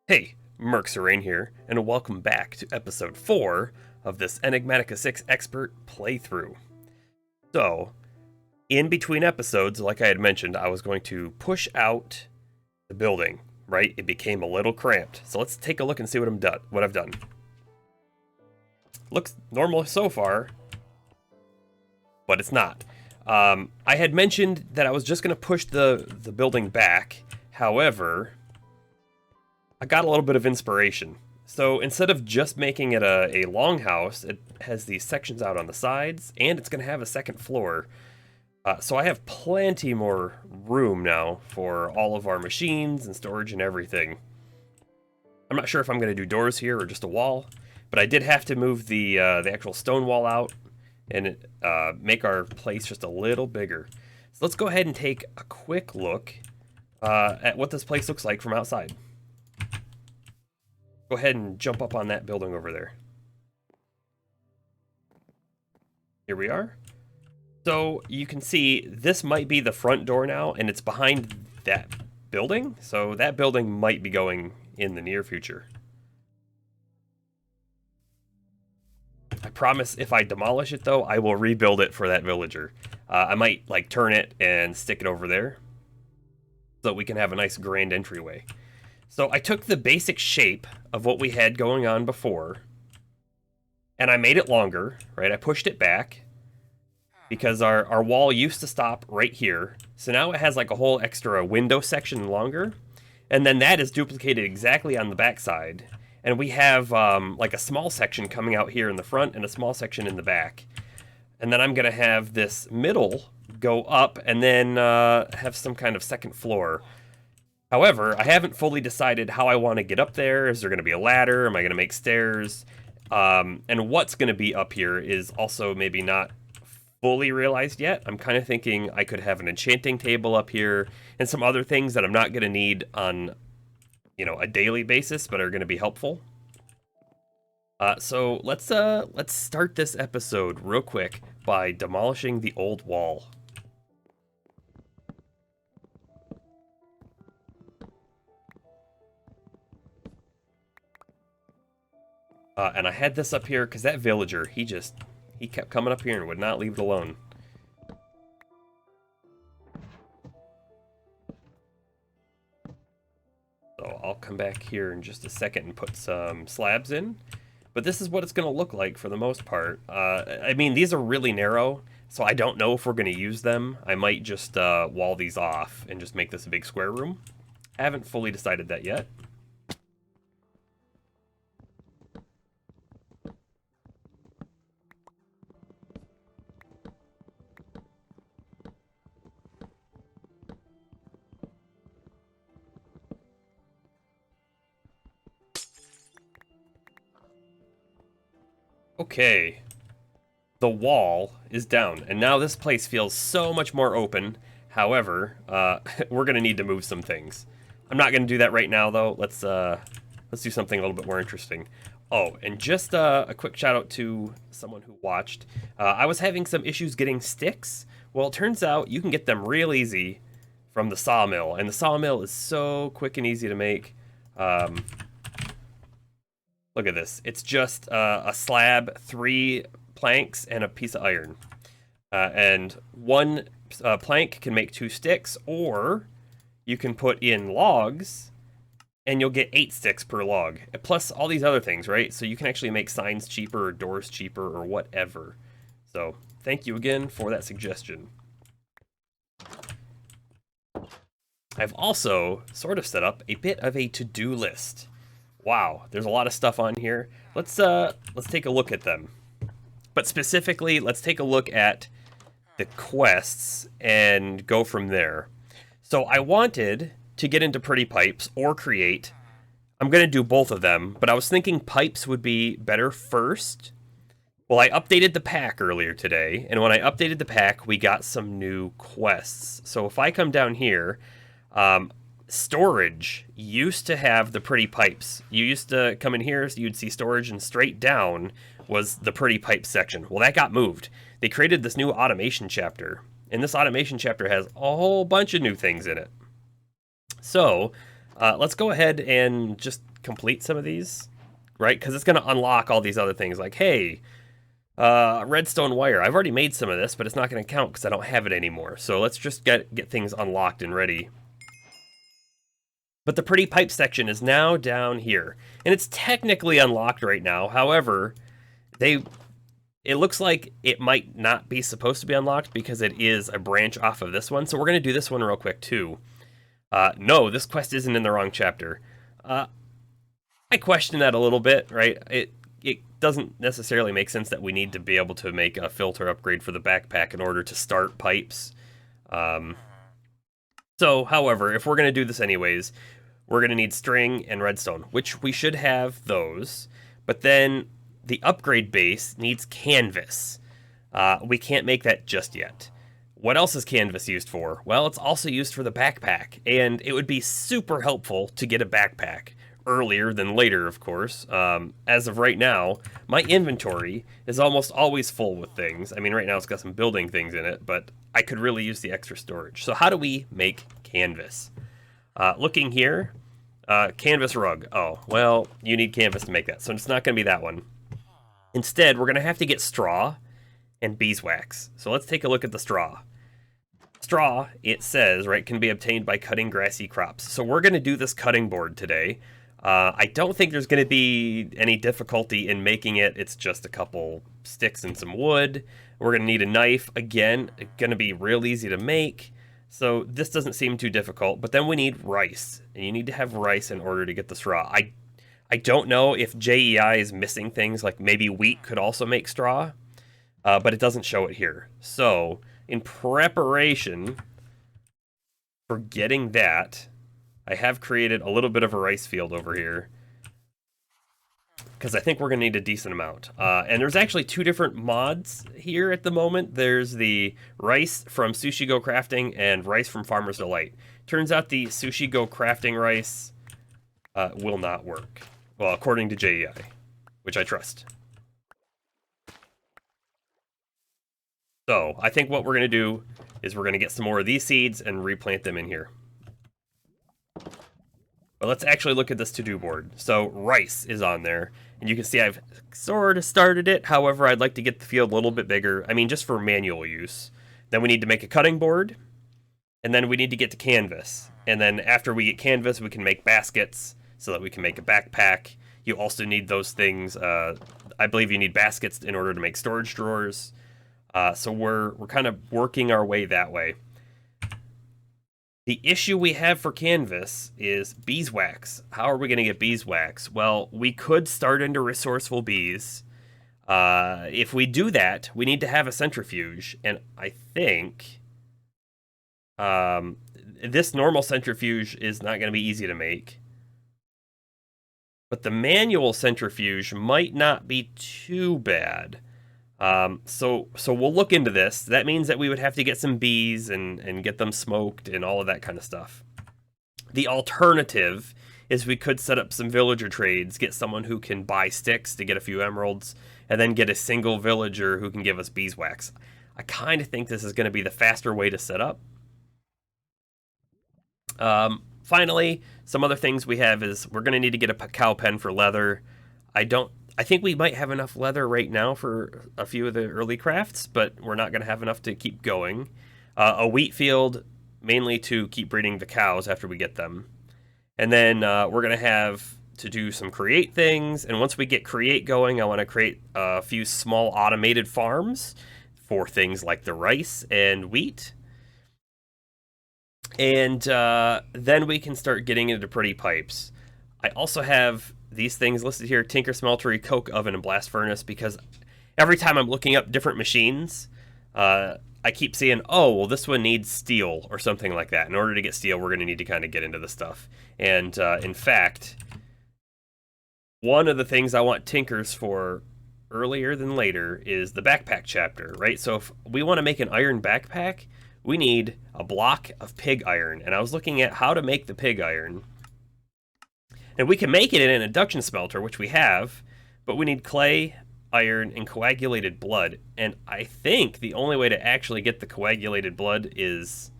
Hey, Merxerain here, and welcome back to episode 4 of this Enigmatica 6 expert playthrough. So, in between episodes, like I had mentioned, I was going to push out the building, right? It became a little cramped. So let's take a look and see what I've done. Looks normal so far, but it's not. I had mentioned that I was just going to push the building back. However, I got a little bit of inspiration. So instead of just making it a longhouse, it has these sections out on the sides, and it's going to have a second floor. So I have plenty more room now for all of our machines and storage and everything. I'm not sure if I'm going to do doors here or just a wall, but I did have to move the actual stone wall out and make our place just a little bigger. So let's go ahead and take a quick look at what this place looks like from outside. Go ahead and jump up on that building over there. Here we are. So you can see this might be the front door now, and it's behind that building. So that building might be going in the near future. I promise if I demolish it though, I will rebuild it for that villager. I might like turn it and stick it over there so that we can have a nice grand entryway. So I took the basic shape of what we had going on before, and I made it longer, right? I pushed it back because our wall used to stop right here. So now it has like a whole extra window section longer, and then that is duplicated exactly on the back side. And we have like a small section coming out here in the front and a small section in the back. And then I'm going to have this middle go up and then have some kind of second floor. However, I haven't fully decided how I want to get up there. Is there going to be a ladder? Am I going to make stairs? And what's going to be up here is also maybe not fully realized yet. I'm kind of thinking I could have an enchanting table up here and some other things that I'm not going to need on, a daily basis, but are going to be helpful. So let's start this episode real quick by demolishing the old wall. And I had this up here because that villager, he kept coming up here and would not leave it alone. So I'll come back here in just a second and put some slabs in. But this is what it's going to look like for the most part. I mean, these are really narrow, so I don't know if we're going to use them. I might just wall these off and just make this a big square room. I haven't fully decided that yet. Okay, the wall is down, and now this place feels so much more open. However, we're gonna need to move some things. I'm not gonna do that right now, though. Let's do something a little bit more interesting. Oh, and just a quick shout out to someone who watched. I was having some issues getting sticks. Well, it turns out you can get them real easy from the sawmill, and the sawmill is so quick and easy to make. Look at this. It's just a slab, 3 planks, and a piece of iron. And one plank can make 2 sticks, or you can put in logs, and you'll get 8 sticks per log. Plus all these other things, right? So you can actually make signs cheaper, or doors cheaper, or whatever. So thank you again for that suggestion. I've also sort of set up a bit of a to-do list. Wow, there's a lot of stuff on here. Let's take a look at them. But specifically, let's take a look at the quests and go from there. So I wanted to get into pretty pipes or create. I'm going to do both of them, but I was thinking pipes would be better first. Well, I updated the pack earlier today, and when I updated the pack, we got some new quests. So if I come down here, storage used to have the pretty pipes. You used to come in here, so you'd see storage, and straight down was the pretty pipe section. Well, that got moved. They created this new automation chapter, and this automation chapter has a whole bunch of new things in it. So let's go ahead and just complete some of these, right? Because it's going to unlock all these other things like, hey, redstone wire. I've already made some of this, but it's not going to count because I don't have it anymore. So let's just get things unlocked and ready. But the pretty pipe section is now down here, and it's technically unlocked right now. However, it looks like it might not be supposed to be unlocked because it is a branch off of this one. So we're going to do this one real quick too. No, this quest isn't in the wrong chapter. I question that a little bit, right? It doesn't necessarily make sense that we need to be able to make a filter upgrade for the backpack in order to start pipes. So, however, if we're going to do this anyways, we're going to need string and redstone, which we should have those. But then the upgrade base needs canvas. We can't make that just yet. What else is canvas used for? Well, it's also used for the backpack, and it would be super helpful to get a backpack earlier than later, of course. As of right now, my inventory is almost always full with things. I mean, right now it's got some building things in it, but I could really use the extra storage. So how do we make canvas? Looking here, canvas rug. Oh, well, you need canvas to make that, so it's not going to be that one. Instead, we're going to have to get straw and beeswax. So let's take a look at the straw. Straw, it says, right, can be obtained by cutting grassy crops. So we're going to do this cutting board today. I don't think there's going to be any difficulty in making it. It's just a couple sticks and some wood. We're going to need a knife. Again, it's going to be real easy to make. So this doesn't seem too difficult. But then we need rice. And you need to have rice in order to get the straw. I don't know if JEI is missing things, like maybe wheat could also make straw. But it doesn't show it here. So in preparation for getting that, I have created a little bit of a rice field over here because I think we're going to need a decent amount. And there's actually two different mods here at the moment. There's the rice from Sushi Go Crafting and rice from Farmer's Delight. Turns out the Sushi Go Crafting rice will not work. Well, according to JEI, which I trust. So I think what we're going to do is we're going to get some more of these seeds and replant them in here. But let's actually look at this to-do board. So rice is on there, and you can see I've sort of started it. However, I'd like to get the field a little bit bigger. I mean, just for manual use. Then we need to make a cutting board, and then we need to get to canvas. And then after we get canvas, we can make baskets so that we can make a backpack. You also need those things. I believe you need baskets in order to make storage drawers. So we're kind of working our way that way. The issue we have for canvas is beeswax. How are we going to get beeswax? Well, we could start into resourceful bees. If we do that, we need to have a centrifuge. And I think this normal centrifuge is not going to be easy to make. But the manual centrifuge might not be too bad. So we'll look into this. That means that we would have to get some bees and get them smoked and all of that kind of stuff. The alternative is we could set up some villager trades, get someone who can buy sticks to get a few emeralds, and then get a single villager who can give us beeswax. I kind of think this is going to be the faster way to set up. Finally, some other things we have is we're going to need to get a cow pen for leather. I think we might have enough leather right now for a few of the early crafts, but we're not going to have enough to keep going. A wheat field, mainly to keep breeding the cows after we get them. And then we're going to have to do some create things. And once we get create going, I want to create a few small automated farms for things like the rice and wheat. And then we can start getting into pretty pipes. I also have these things listed here: tinker, smeltery, coke oven, and blast furnace, because every time I'm looking up different machines, I keep seeing, oh, well, this one needs steel or something like that. In order to get steel, we're going to need to kind of get into this stuff. And in fact, one of the things I want tinkers for earlier than later is the backpack chapter, right? So if we want to make an iron backpack, we need a block of pig iron. And I was looking at how to make the pig iron. And we can make it in an induction smelter, which we have, but we need clay, iron, and coagulated blood. And I think the only way to actually get the coagulated blood is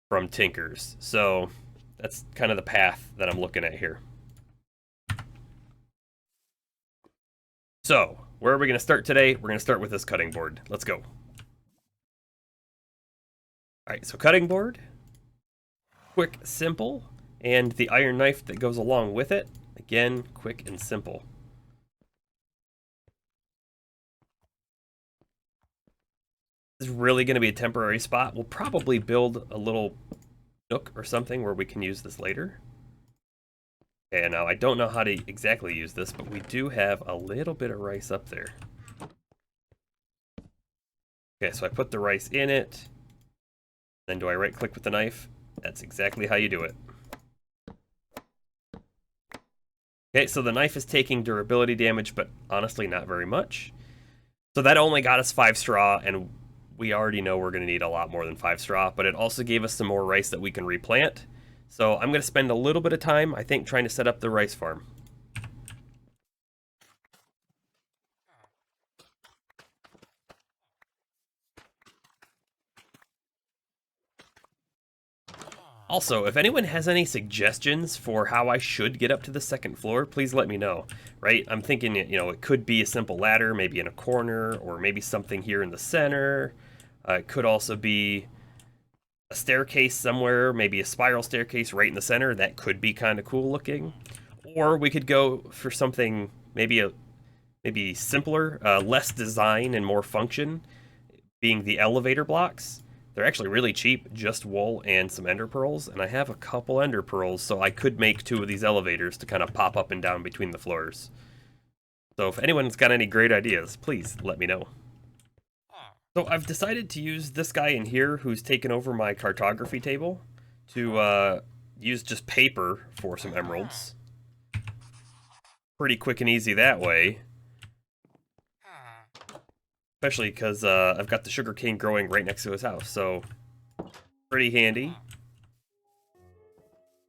from tinkers. So that's kind of the path that I'm looking at here. So, where are we going to start today? We're going to start with this cutting board. Let's go. Alright, so cutting board. Quick, simple. And the iron knife that goes along with it. Again, quick and simple. This is really going to be a temporary spot. We'll probably build a little nook or something where we can use this later. Okay, now I don't know how to exactly use this, but we do have a little bit of rice up there. Okay, so I put the rice in it. Then do I right click with the knife? That's exactly how you do it. Okay, so the knife is taking durability damage, but honestly not very much. So that only got us 5 straw, and we already know we're going to need a lot more than 5 straw, but it also gave us some more rice that we can replant. So I'm going to spend a little bit of time, I think, trying to set up the rice farm. Also, if anyone has any suggestions for how I should get up to the 2nd floor, please let me know, right? I'm thinking, you know, it could be a simple ladder, maybe in a corner, or maybe something here in the center. It could also be a staircase somewhere, maybe a spiral staircase right in the center. That could be kind of cool looking. Or we could go for something maybe simpler, less design and more function, being the elevator blocks. They're actually really cheap, just wool and some ender pearls, and I have a couple ender pearls, so I could make 2 of these elevators to kind of pop up and down between the floors. So if anyone's got any great ideas, please let me know. So I've decided to use this guy in here who's taken over my cartography table to use just paper for some emeralds. Pretty quick and easy that way. Especially because I've got the sugarcane growing right next to his house, so pretty handy.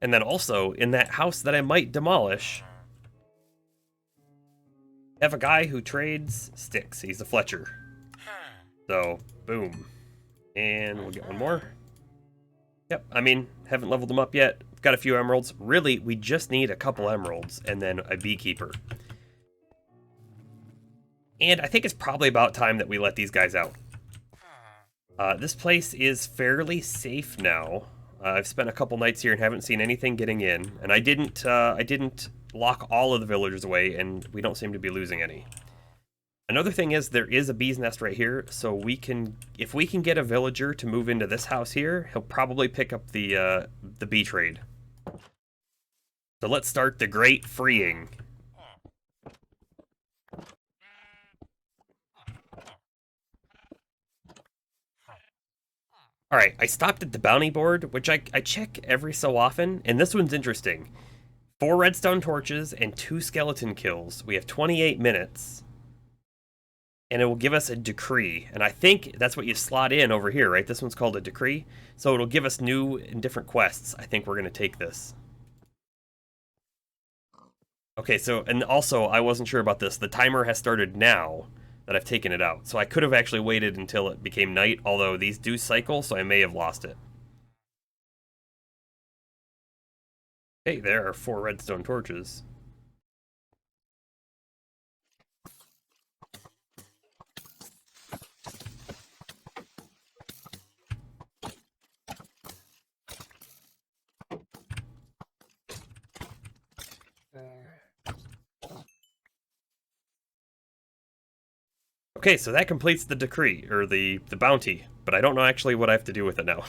And then also, in that house that I might demolish, I have a guy who trades sticks. He's a Fletcher. So, boom. And we'll get one more. Yep, I mean, haven't leveled them up yet. Got a few emeralds. Really, we just need a couple emeralds and then a beekeeper. And I think it's probably about time that we let these guys out. This place is fairly safe now. I've spent a couple nights here and haven't seen anything getting in. And I didn't lock all of the villagers away, and we don't seem to be losing any. Another thing is there is a bee's nest right here, so we can, if we can get a villager to move into this house here, he'll probably pick up the bee trade. So let's start the great freeing. Alright, I stopped at the bounty board, which I check every so often, and this one's interesting. 4 redstone torches and 2 skeleton kills. We have 28 minutes. And it will give us a decree. And I think that's what you slot in over here, right? This one's called a decree. So it'll give us new and different quests. I think we're going to take this. Okay, so, and also, I wasn't sure about this. The timer has started now that I've taken it out. So I could have actually waited until it became night, although these do cycle, so I may have lost it. Hey, there are 4 redstone torches. Okay, so that completes the decree, or the bounty, but I don't know actually what I have to do with it now.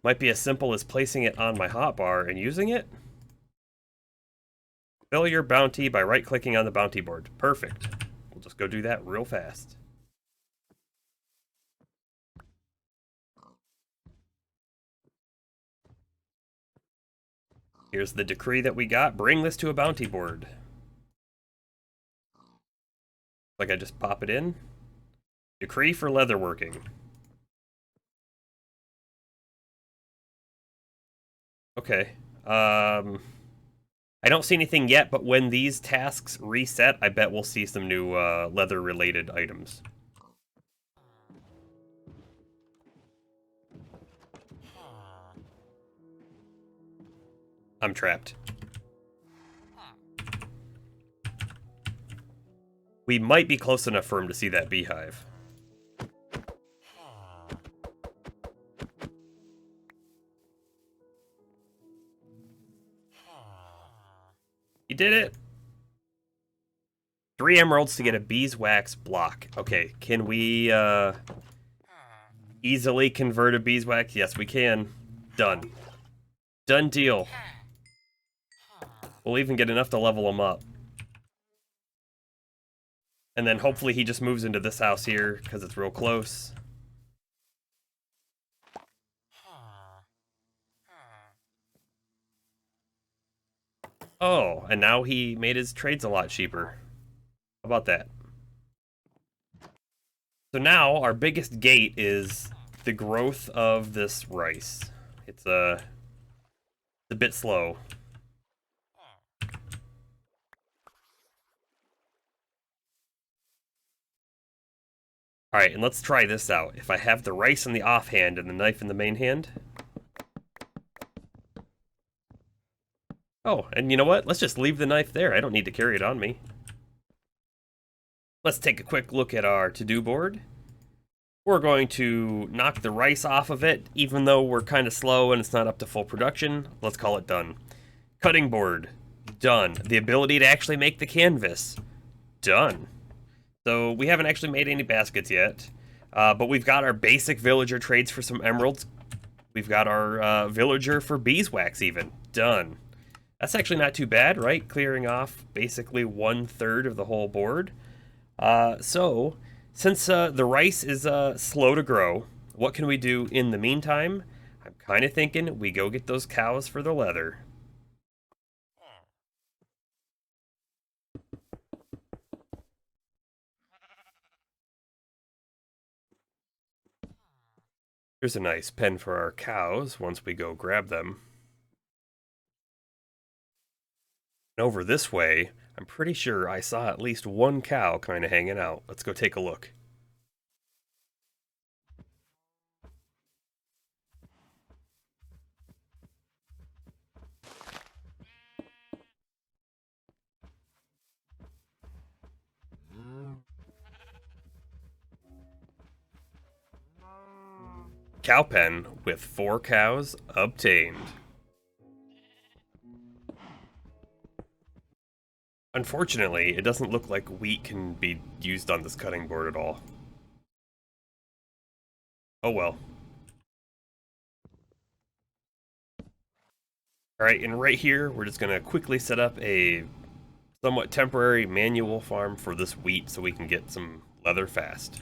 Might be as simple as placing it on my hotbar and using it. Fill your bounty by right-clicking on the bounty board. Perfect. We'll just go do that real fast. Here's the decree that we got. Bring this to a bounty board. Like I just pop it in. Decree for leatherworking. Okay. I don't see anything yet, but when these tasks reset, I bet we'll see some new leather-related items. I'm trapped. We might be close enough for him to see that beehive. He did it! 3 emeralds to get a beeswax block. Okay, can we easily convert a beeswax? Yes, we can. Done. Done deal. We'll even get enough to level him up. And then hopefully he just moves into this house here, because it's real close. Oh, and now he made his trades a lot cheaper. How about that? So now our biggest gate is the growth of this rice. It's a bit slow. Alright, and let's try this out. If I have the rice in the offhand and the knife in the main hand. Oh, and you know what? Let's just leave the knife there. I don't need to carry it on me. Let's take a quick look at our to-do board. We're going to knock the rice off of it, even though we're kind of slow and it's not up to full production. Let's call it done. Cutting board, done. The ability to actually make the canvas, done. So we haven't actually made any baskets yet, but we've got our basic villager trades for some emeralds. We've got our villager for beeswax even, done. That's actually not too bad, right? Clearing off basically 1/3 of the whole board. So, since the rice is slow to grow, what can we do in the meantime? I'm kind of thinking we go get those cows for the leather. Here's a nice pen for our cows once we go grab them. And over this way, I'm pretty sure I saw at least one cow kind of hanging out. Let's go take a look. Cow pen with 4 cows obtained. Unfortunately, it doesn't look like wheat can be used on this cutting board at all. Oh well. Alright, and right here, we're just going to quickly set up a somewhat temporary manual farm for this wheat so we can get some leather fast.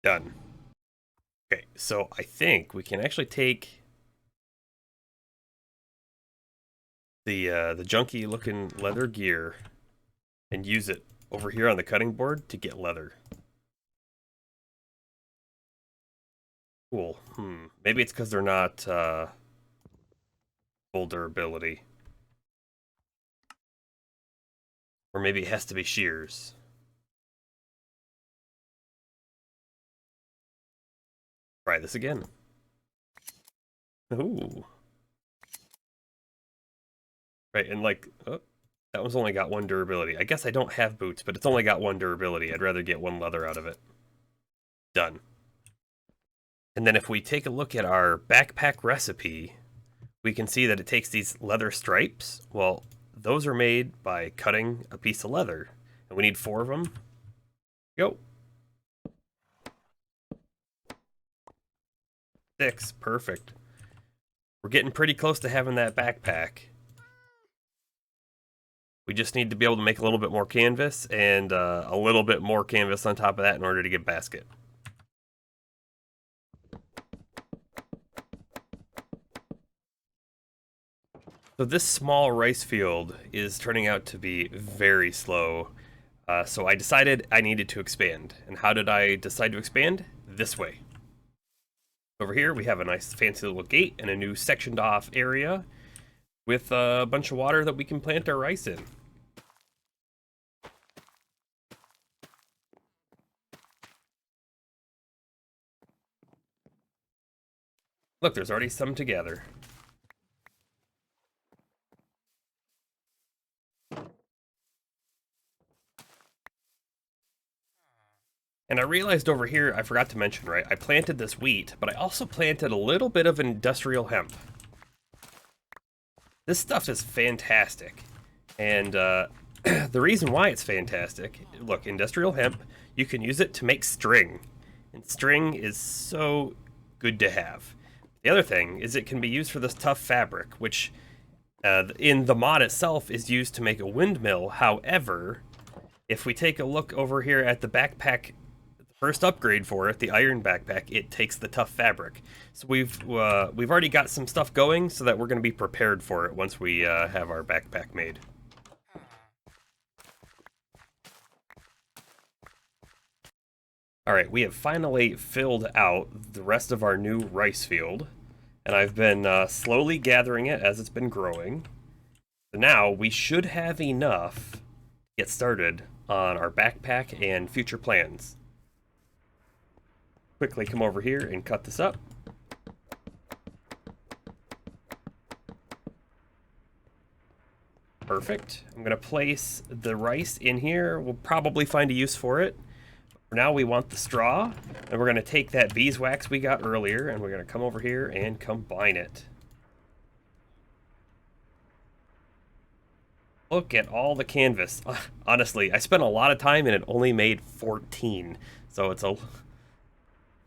Done. Okay, so I think we can actually take the junky looking leather gear and use it over here on the cutting board to get leather. Cool. Maybe it's because they're not full durability. Or maybe it has to be shears. Try this again. Ooh. Right, and like, oh, that one's only got 1 durability. I guess I don't have boots, but it's only got 1 durability. I'd rather get 1 leather out of it. Done. And then if we take a look at our backpack recipe, we can see that it takes these leather stripes. Well, those are made by cutting a piece of leather. And we need 4 of them. Go. 6, perfect. We're getting pretty close to having that backpack. We just need to be able to make a little bit more canvas and a little bit more canvas on top of that in order to get basket. So this small rice field is turning out to be very slow. So I decided I needed to expand. And how did I decide to expand? This way. Over here we have a nice fancy little gate and a new sectioned off area with a bunch of water that we can plant our rice in. Look, there's already some together. And I realized over here, I forgot to mention, right? I planted this wheat, but I also planted a little bit of industrial hemp. This stuff is fantastic. And the reason why it's fantastic, look, industrial hemp, you can use it to make string. And string is so good to have. The other thing is it can be used for this tough fabric, which in the mod itself is used to make a windmill. However, if we take a look over here at the backpack, first upgrade for it, the iron backpack, it takes the tough fabric. So we've already got some stuff going so that we're going to be prepared for it once we have our backpack made. Alright, we have finally filled out the rest of our new rice field, and I've been slowly gathering it as it's been growing. So now we should have enough to get started on our backpack and future plans. Quickly come over here and cut this up. Perfect. I'm going to place the rice in here. We'll probably find a use for it. For now, we want the straw, and we're going to take that beeswax we got earlier, and we're going to come over here and combine it. Look at all the canvas. Honestly, I spent a lot of time and it only made 14. So it's a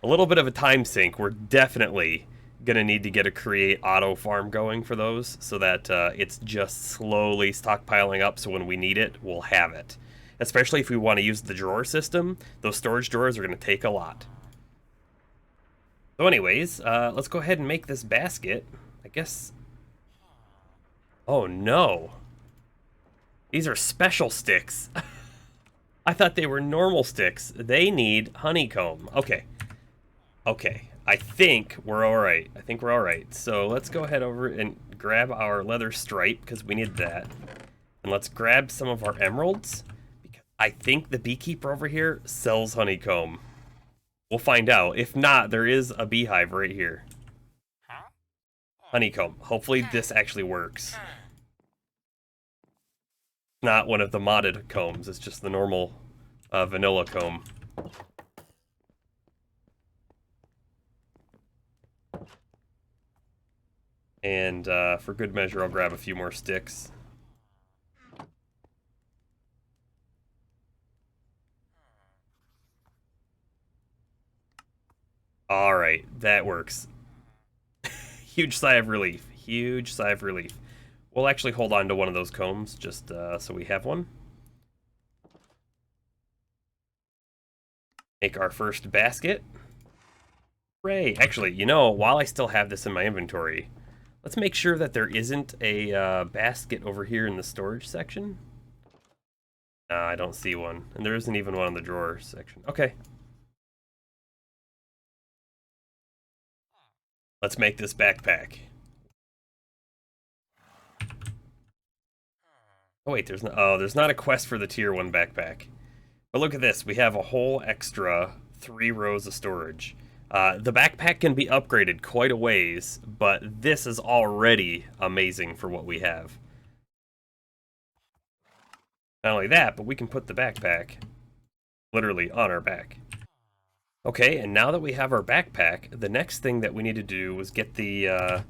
little bit of a time sink. We're definitely gonna need to get a create auto farm going for those so that it's just slowly stockpiling up, so when we need it, we'll have it. Especially if we want to use the drawer system, those storage drawers are gonna take a lot. So anyways, let's go ahead and make this basket. I guess... Oh no. These are special sticks. I thought they were normal sticks. They need honeycomb. Okay. Okay, I think we're alright. I think we're alright. So let's go ahead over and grab our leather stripe, because we need that. And let's grab some of our emeralds, because I think the beekeeper over here sells honeycomb. We'll find out. If not, there is a beehive right here. Honeycomb. Hopefully this actually works. Not one of the modded combs, it's just the normal vanilla comb. And for good measure, I'll grab a few more sticks. Alright, that works. Huge sigh of relief. Huge sigh of relief. We'll actually hold on to one of those combs, just so we have one. Make our first basket. Hooray! Actually, you know, while I still have this in my inventory, let's make sure that there isn't a basket over here in the storage section. Nah, I don't see one. And there isn't even one in the drawer section. Okay. Let's make this backpack. Oh wait, there's not a quest for the tier 1 backpack. But look at this, we have a whole extra 3 rows of storage. The backpack can be upgraded quite a ways, but this is already amazing for what we have. Not only that, but we can put the backpack literally on our back. Okay, and now that we have our backpack, the next thing that we need to do was get the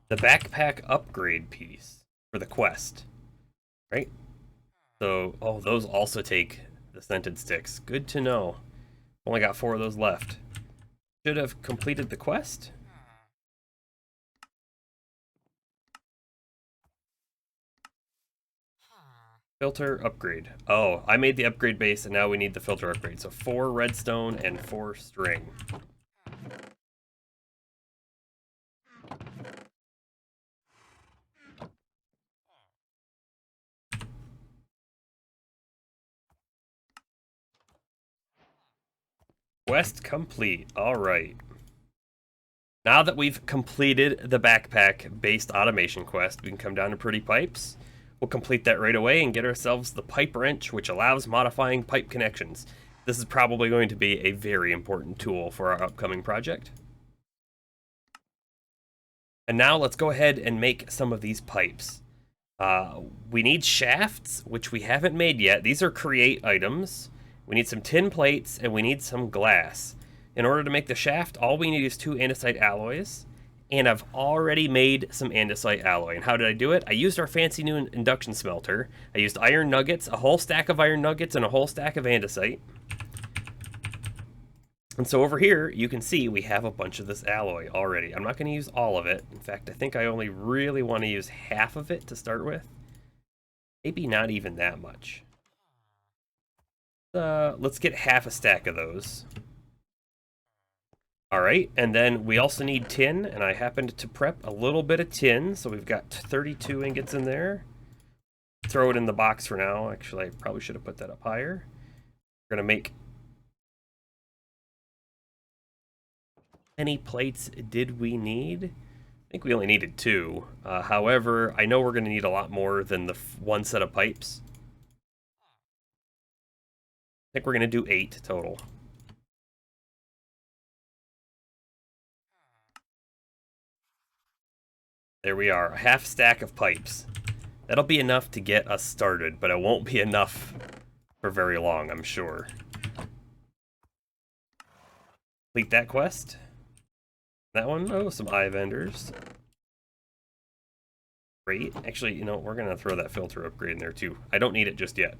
backpack upgrade piece for the quest. Right? So, oh, those also take the scented sticks. Good to know. Only got 4 of those left. Should have completed the quest. Filter upgrade. Oh, I made the upgrade base and now we need the filter upgrade. So 4 redstone and 4 string. Quest complete. Alright. Now that we've completed the backpack-based automation quest, we can come down to Pretty Pipes. We'll complete that right away and get ourselves the pipe wrench, which allows modifying pipe connections. This is probably going to be a very important tool for our upcoming project. And now let's go ahead and make some of these pipes. We need shafts, which we haven't made yet. These are create items. We need some tin plates, and we need some glass. In order to make the shaft, all we need is 2 andesite alloys. And I've already made some andesite alloy. And how did I do it? I used our fancy new induction smelter. I used iron nuggets, a whole stack of iron nuggets, and a whole stack of andesite. And so over here, you can see we have a bunch of this alloy already. I'm not going to use all of it. In fact, I think I only really want to use half of it to start with. Maybe not even that much. Let's get half a stack of those. Alright, and then we also need tin, and I happened to prep a little bit of tin, so we've got 32 ingots in there. Throw it in the box for now. Actually, I probably should have put that up higher. We're going to make... How many plates did we need? I think we only needed 2. However, I know we're going to need a lot more than the 1 set of pipes. I think we're going to do 8 total. There we are, a half stack of pipes. That'll be enough to get us started, but it won't be enough for very long, I'm sure. Complete that quest. That one, oh, some eye vendors. Great. Actually, you know, we're going to throw that filter upgrade in there too. I don't need it just yet.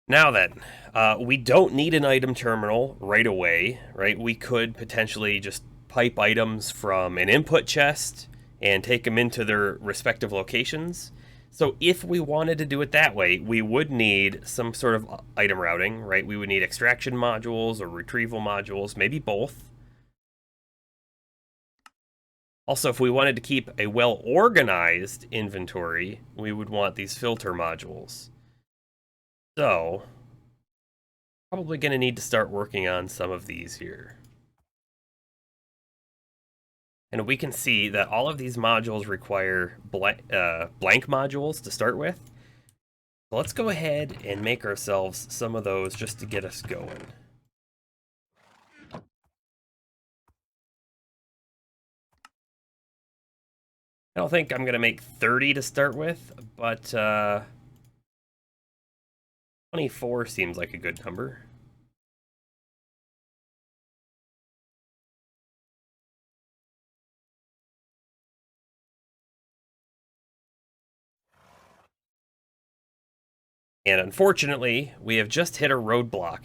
Now then, we don't need an item terminal right away, right? We could potentially just pipe items from an input chest and take them into their respective locations. So if we wanted to do it that way, we would need some sort of item routing, right? We would need extraction modules or retrieval modules, maybe both. Also, if we wanted to keep a well-organized inventory, we would want these filter modules. So, probably going to need to start working on some of these here. And we can see that all of these modules require blank modules to start with. So let's go ahead and make ourselves some of those just to get us going. I don't think I'm going to make 30 to start with, but 24 seems like a good number. And unfortunately, we have just hit a roadblock.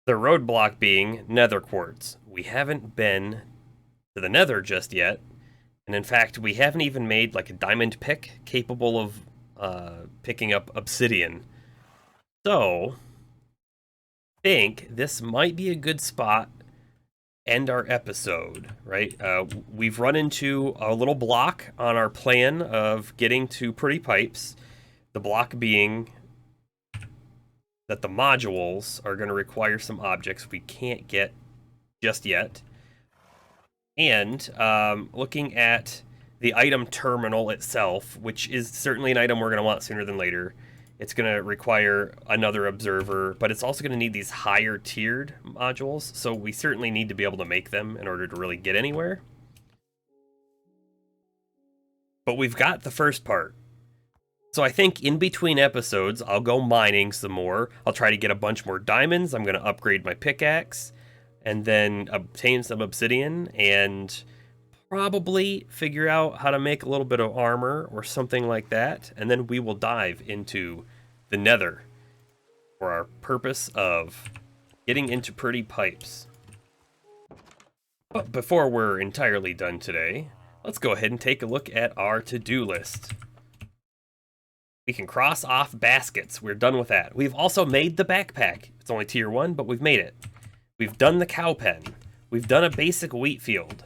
The roadblock being nether quartz. We haven't been to the nether just yet. And in fact, we haven't even made like a diamond pick capable of picking up obsidian. So, I think this might be a good spot to end our episode, right? We've run into a little block on our plan of getting to pretty pipes. The block being that the modules are going to require some objects we can't get just yet. And looking at the item terminal itself, which is certainly an item we're going to want sooner than later, it's going to require another observer, but it's also going to need these higher tiered modules, so we certainly need to be able to make them in order to really get anywhere. But we've got the first part. So I think in between episodes, I'll go mining some more. I'll try to get a bunch more diamonds. I'm going to upgrade my pickaxe and then obtain some obsidian and probably figure out how to make a little bit of armor or something like that. And then we will dive into the nether for our purpose of getting into pretty pipes. But before we're entirely done today, let's go ahead and take a look at our to-do list. We can cross off baskets. We're done with that. We've also made the backpack. It's only tier 1, but we've made it. We've done the cow pen. We've done a basic wheat field.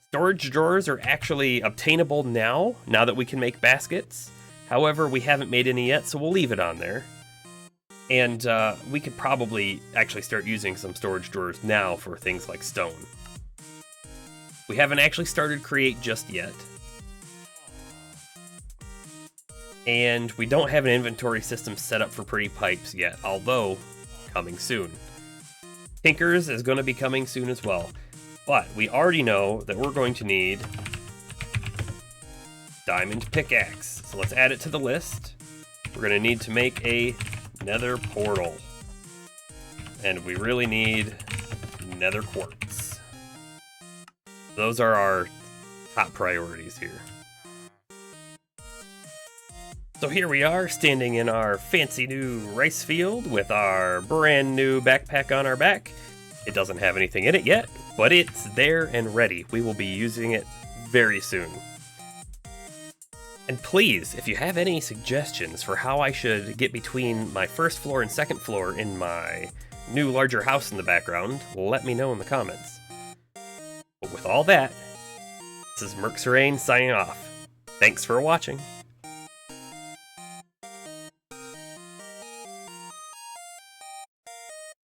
Storage drawers are actually obtainable now that we can make baskets. However, we haven't made any yet, so we'll leave it on there. And we could probably actually start using some storage drawers now for things like stone. We haven't actually started create just yet. And we don't have an inventory system set up for pretty pipes yet, although coming soon. Tinkers is going to be coming soon as well. But we already know that we're going to need diamond pickaxe. So let's add it to the list. We're going to need to make a nether portal. And we really need nether quartz. Those are our top priorities here. So here we are, standing in our fancy new rice field with our brand new backpack on our back. It doesn't have anything in it yet, but it's there and ready. We will be using it very soon. And please, if you have any suggestions for how I should get between my first floor and second floor in my new larger house in the background, let me know in the comments. But with all that, this is Merxrain signing off. Thanks for watching.